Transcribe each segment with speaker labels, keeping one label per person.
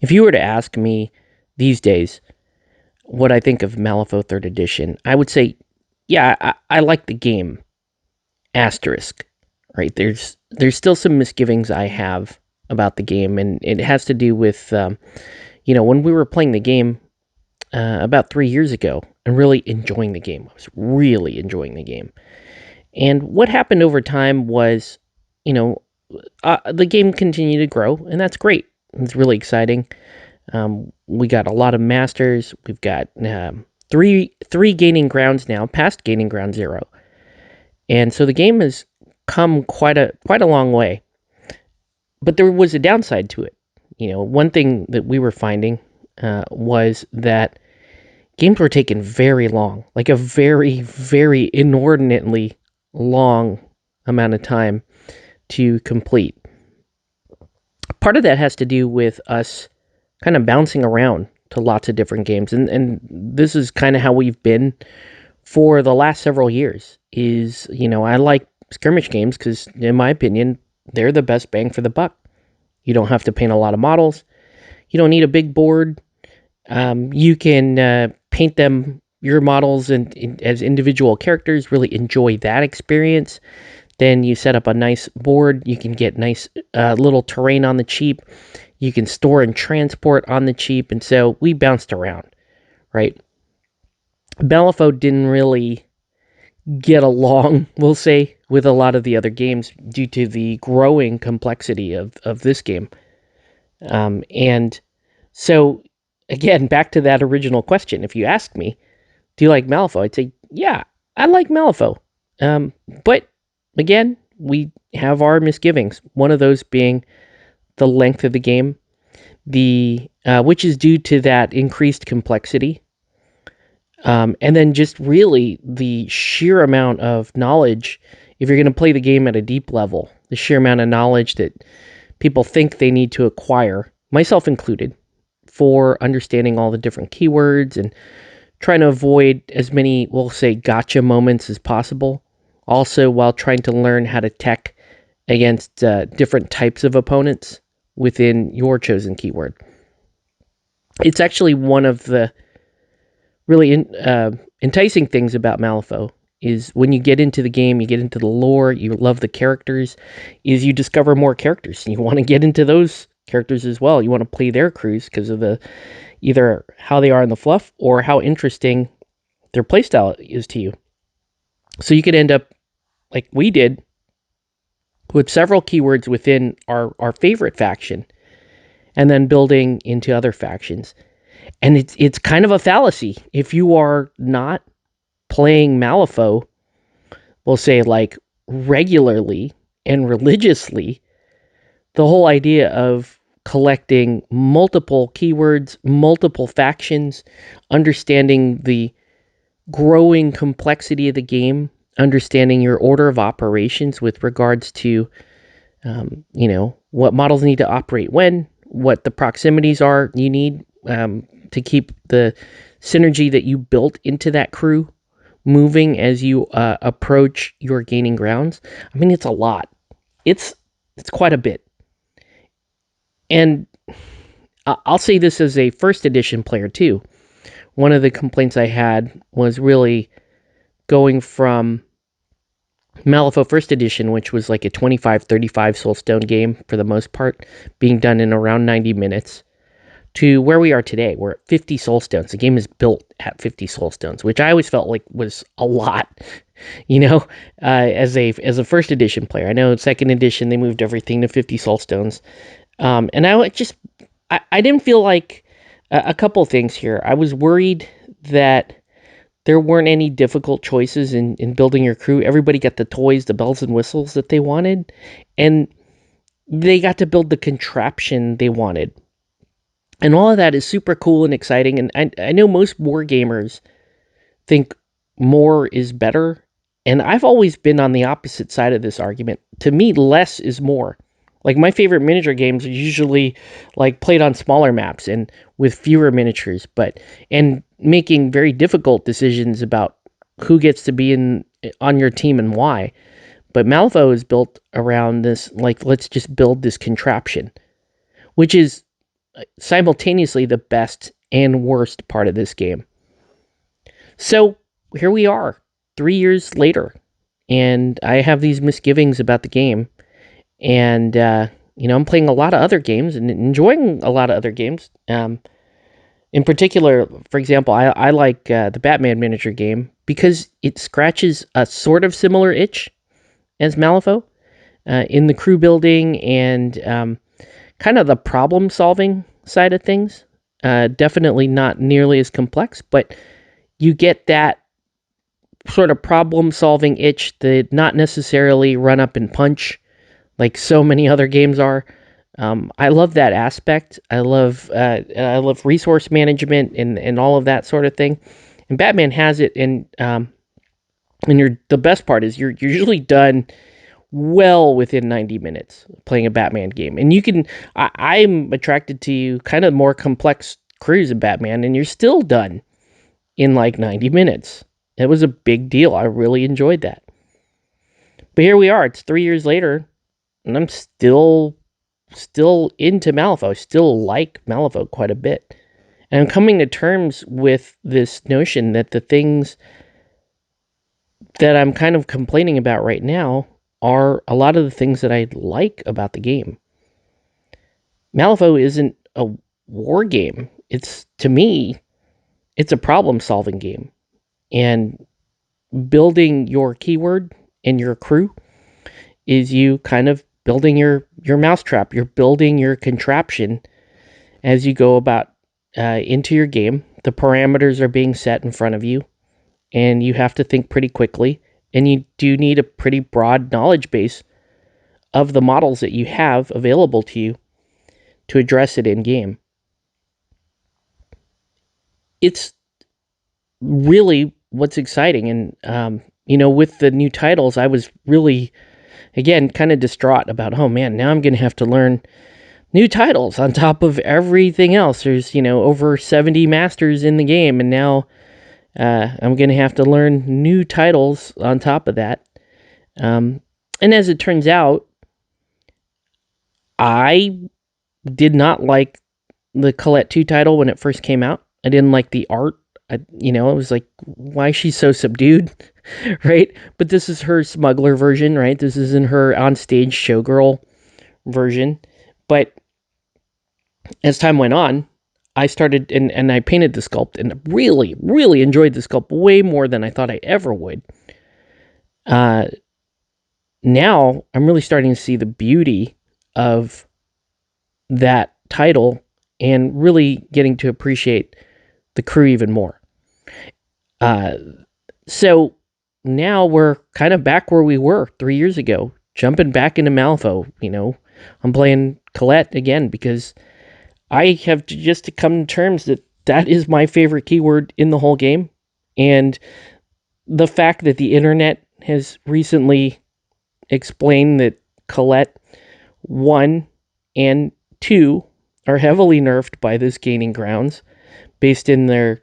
Speaker 1: If you were to ask me these days what I think of Malifaux 3rd Edition, I would say, yeah, I like the game. Asterisk, right? There's still some misgivings I have about the game, and it has to do with when we were playing the game about 3 years ago and really enjoying the game. I was really enjoying the game, and what happened over time was, you know, the game continued to grow, and that's great. It's really exciting. We got a lot of masters. We've got three gaining grounds now, past gaining ground 0, and so the game has come quite a long way. But there was a downside to it. One thing that we were finding was that games were taking very long, like a very, very inordinately long amount of time to complete. Part of that has to do with us kind of bouncing around to lots of different games, and this is kind of how we've been for the last several years. I like skirmish games because, in my opinion, they're the best bang for the buck. You don't have to paint a lot of models. You don't need a big board. You can paint them, your models, as individual characters. Really enjoy that experience. Then you set up a nice board. You can get nice little terrain on the cheap. You can store and transport on the cheap. And so we bounced around, right? Malifaux didn't really get along, we'll say, with a lot of the other games due to the growing complexity of this game. And so, again, back to that original question. If you ask me, do you like Malifaux? I'd say, yeah, I like Malifaux. But again, we have our misgivings. One of those being the length of the game, which is due to that increased complexity. And then just really the sheer amount of knowledge, if you're going to play the game at a deep level, the sheer amount of knowledge that people think they need to acquire, myself included, for understanding all the different keywords and trying to avoid as many, we'll say, gotcha moments as possible. Also, while trying to learn how to tech against different types of opponents within your chosen keyword. It's actually one of the really enticing things about Malifaux is when you get into the game, you get into the lore, you love the characters, is you discover more characters. You want to get into those characters as well. You want to play their crews because of either how they are in the fluff or how interesting their playstyle is to you. So you could end up, like we did, with several keywords within our favorite faction, and then building into other factions. And it's kind of a fallacy. If you are not playing Malifaux, we'll say, like, regularly and religiously, the whole idea of collecting multiple keywords, multiple factions, understanding the growing complexity of the game, understanding your order of operations with regards to, what models need to operate when, what the proximities are you need to keep the synergy that you built into that crew moving as you approach your gaining grounds. I mean, it's a lot. It's quite a bit. And I'll say this as a first edition player too. One of the complaints I had was really going from Malifaux First Edition, which was like a 25-35 soulstone game for the most part, being done in around 90 minutes, to where we are today. We're at 50 soulstones. The game is built at 50 soulstones, which I always felt like was a lot, as a first edition player. I know in second edition they moved everything to 50 soulstones, and I didn't feel like a couple things here. I was worried that there weren't any difficult choices in building your crew. Everybody got the toys, the bells and whistles that they wanted, and they got to build the contraption they wanted. And all of that is super cool and exciting. And I know most war gamers think more is better. And I've always been on the opposite side of this argument. To me, less is more. Like, my favorite miniature games are usually like played on smaller maps and with fewer miniatures, and making very difficult decisions about who gets to be on your team and why. But Malifaux is built around this, like, let's just build this contraption, which is simultaneously the best and worst part of this game. So here we are, 3 years later, and I have these misgivings about the game. And I'm playing a lot of other games and enjoying a lot of other games. In particular, for example, I like the Batman miniature game because it scratches a sort of similar itch as Malifaux in the crew building and kind of the problem solving side of things. Definitely not nearly as complex, but you get that sort of problem solving itch that not necessarily run up and punch like so many other games are. I love that aspect. I love resource management and all of that sort of thing. And Batman has it, and the best part is you're usually done well within 90 minutes playing a Batman game. And I'm attracted to kind of more complex crews of Batman, and you're still done in like 90 minutes. It was a big deal. I really enjoyed that. But here we are. It's 3 years later, and I'm still into Malifaux. I still like Malifaux quite a bit. And I'm coming to terms with this notion that the things that I'm kind of complaining about right now are a lot of the things that I like about the game. Malifaux isn't a war game. To me, it's a problem solving game. And building your keyword and your crew is you kind of building your mousetrap. You're building your contraption as you go about into your game. The parameters are being set in front of you, and you have to think pretty quickly. And you do need a pretty broad knowledge base of the models that you have available to you to address it in game. It's really what's exciting. And, with the new titles, I was really, again, kind of distraught about, oh man, now I'm going to have to learn new titles on top of everything else. There's, over 70 masters in the game, and now I'm going to have to learn new titles on top of that. And as it turns out, I did not like the Colette 2 title when it first came out. I didn't like the art. It was like, why is she so subdued, right? But this is her smuggler version, right? This isn't her on-stage showgirl version. But as time went on, I started, and I painted the sculpt, and really, really enjoyed the sculpt way more than I thought I ever would. Now, I'm really starting to see the beauty of that title and really getting to appreciate the crew even more. So now we're kind of back where we were 3 years ago, jumping back into Malifaux. I'm playing Colette again because I have just to come to terms that is my favorite keyword in the whole game. And the fact that the internet has recently explained that Colette 1 and 2 are heavily nerfed by this gaining grounds, based in their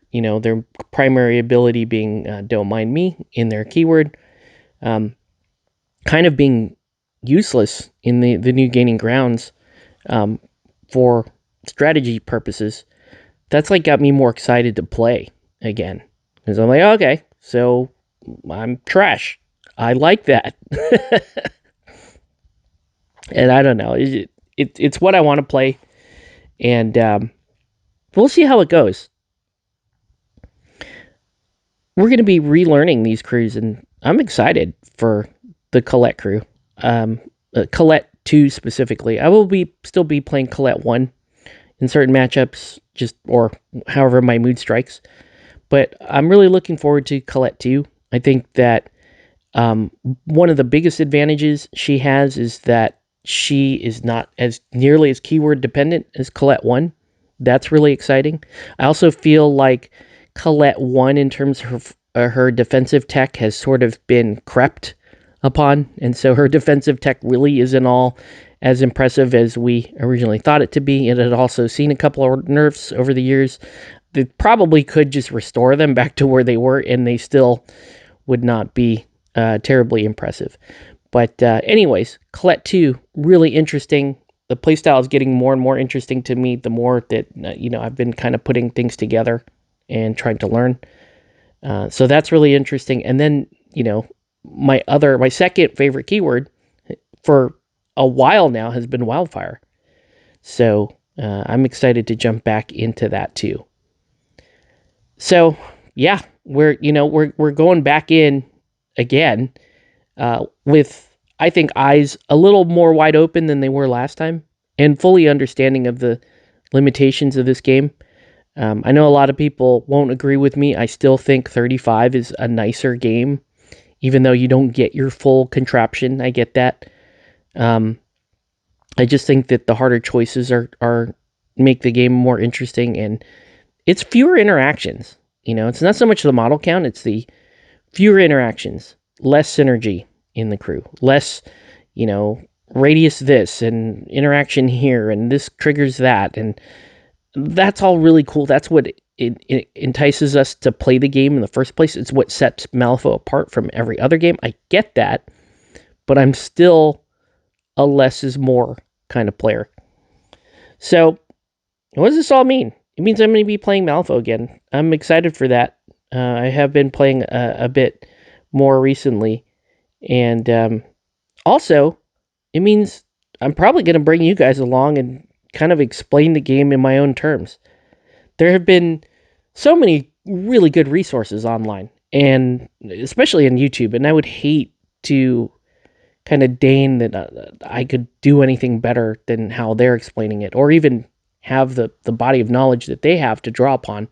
Speaker 1: primary ability being Don't Mind Me in their keyword, kind of being useless in the new gaining grounds for strategy purposes. That's like got me more excited to play again, because I'm like, okay, so I'm trash. I like that. And I don't know, it's what I want to play, and we'll see how it goes. We're going to be relearning these crews, and I'm excited for the Colette crew. Colette 2 specifically. I will still be playing Colette 1 in certain matchups, or however my mood strikes. But I'm really looking forward to Colette 2. I think that one of the biggest advantages she has is that she is not as nearly as keyword dependent as Colette 1. That's really exciting. I also feel like Colette 1, in terms of her defensive tech, has sort of been crept upon, and so her defensive tech really isn't all as impressive as we originally thought it to be. It had also seen a couple of nerfs over the years that probably could just restore them back to where they were, and they still would not be terribly impressive. But anyways, Colette 2, really interesting. the playstyle is getting more and more interesting to me the more that I've been kind of putting things together and trying to learn. So that's really interesting. And then my second favorite keyword for a while now has been wildfire. So I'm excited to jump back into that too. So yeah, we're going back in again with, I think, eyes a little more wide open than they were last time, and fully understanding of the limitations of this game. I know a lot of people won't agree with me. I still think 35 is a nicer game, even though you don't get your full contraption. I get that. I just think that the harder choices are make the game more interesting, and it's fewer interactions. It's not so much the model count; it's the fewer interactions, less synergy in the crew, less, radius this and interaction here, and this triggers that, and that's all really cool. That's what it entices us to play the game in the first place. It's what sets Malifaux apart from every other game. I get that, but I'm still a less is more kind of player. So, what does this all mean? It means I'm going to be playing Malifaux again. I'm excited for that. I have been playing a bit more recently, and also it means I'm probably going to bring you guys along and kind of explain the game in my own terms. There have been so many really good resources online, and especially on YouTube, and I would hate to kind of deign that I could do anything better than how they're explaining it, or even have the body of knowledge that they have to draw upon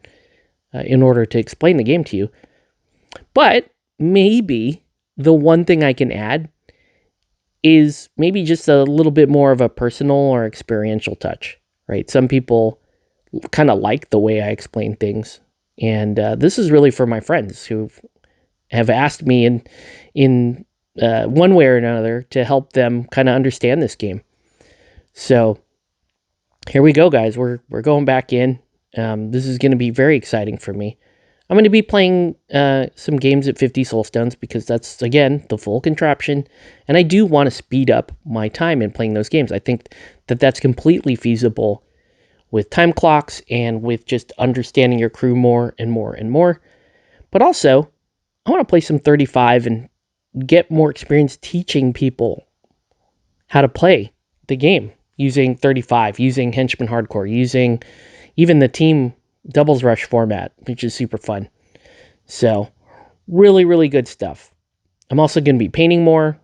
Speaker 1: in order to explain the game to you. But maybe the one thing I can add is maybe just a little bit more of a personal or experiential touch, right? Some people kind of like the way I explain things, and this is really for my friends who have asked me in one way or another to help them kind of understand this game. So here we go, guys. We're going back in. This is going to be very exciting for me. I'm going to be playing some games at 50 soulstones because that's, again, the full contraption. And I do want to speed up my time in playing those games. I think that that's completely feasible with time clocks and with just understanding your crew more and more and more. But also, I want to play some 35 and get more experience teaching people how to play the game using 35, using Henchman Hardcore, using even the team doubles rush format, which is super fun. So, really, really good stuff. I'm also going to be painting more.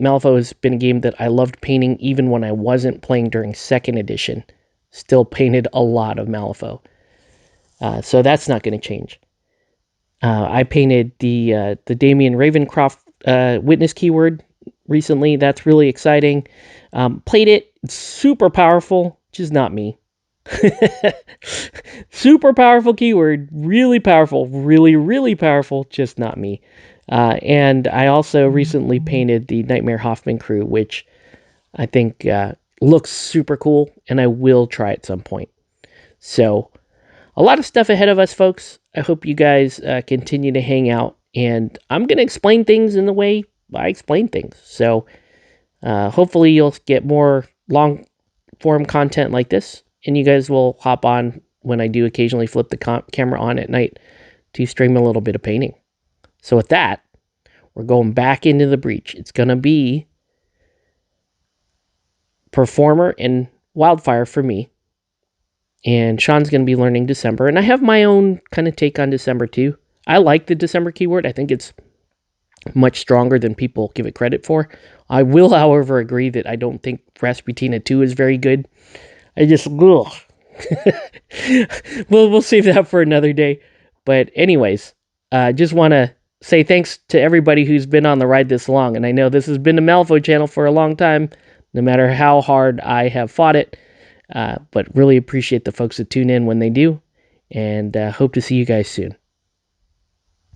Speaker 1: Malifaux has been a game that I loved painting even when I wasn't playing during 2nd edition. Still painted a lot of Malifaux. So that's not going to change. I painted the Damien Ravencroft witness keyword recently. That's really exciting. Played it. It's super powerful, just not me. Super powerful keyword, really powerful, really, really powerful, just not me. And I also recently painted the Nightmare Hoffman crew, which I think looks super cool, and I will try at some point. So, a lot of stuff ahead of us, folks. I hope you guys continue to hang out, and I'm going to explain things in the way I explain things. So, hopefully, you'll get more long form content like this, and you guys will hop on when I do occasionally flip the camera on at night to stream a little bit of painting. So, with that, we're going back into the breach. It's going to be Performer and Wildfire for me. And Sean's going to be learning December. And I have my own kind of take on December too. I like the December keyword. I think it's much stronger than people give it credit for. I will, however, agree that I don't think Rasputina 2 is very good. I just, ugh. We'll save that for another day. But anyways, just want to say thanks to everybody who's been on the ride this long. And I know this has been the Malifaux channel for a long time, no matter how hard I have fought it. But really appreciate the folks that tune in when they do, and hope to see you guys soon.